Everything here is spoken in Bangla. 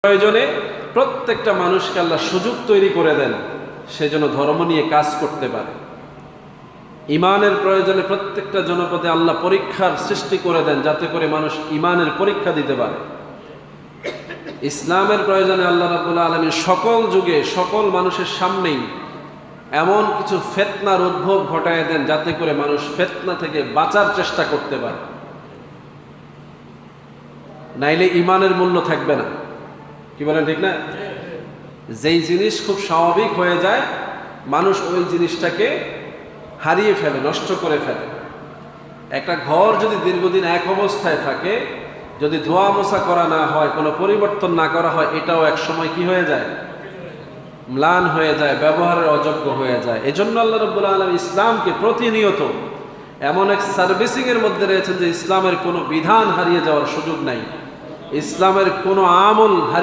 প্রয়োজনে প্রত্যেকটা মানুষকে আল্লাহ সুযোগ তৈরি করে দেন, সে যেন ধর্ম নিয়ে কাজ করতে পারে। ইমানের প্রয়োজনে প্রত্যেকটা জনপদে আল্লাহ পরীক্ষার সৃষ্টি করে দেন, যাতে করে মানুষ ইমানের পরীক্ষা দিতে পারে। ইসলামের প্রয়োজনে আল্লাহ রাব্বুল আলামিন সকল যুগে সকল মানুষের সামনেই এমন কিছু ফিতনার উদ্ভব ঘটায় দেন, যাতে করে মানুষ ফিতনা থেকে বাঁচার চেষ্টা করতে পারে। নাইলে ইমানের মূল্য থাকবে না। কি বলেন, ঠিক না? যেই জিনিস খুব স্বাভাবিক হয়ে যায়, মানুষ ওই জিনিসটাকে হারিয়ে ফেলে, নষ্ট করে ফেলে। একটা ঘর যদি দীর্ঘদিন এক অবস্থায় থাকে, যদি ধোয়া মোছা করা না হয়, কোনো পরিবর্তন না করা হয়, এটাও এক সময় কি হয়ে যায়? ম্লান হয়ে যায়, ব্যবহারের অযোগ্য হয়ে যায়। এজন্য আল্লাহ রাব্বুল আলামিন ইসলামকে প্রতিনিয়ত এমন এক সার্ভিসিং এর মধ্যে রয়েছেন যে ইসলামের কোনো বিধান হারিয়ে যাওয়ার সুযোগ নাই, ইসলামের কোনো আমল হারিয়ে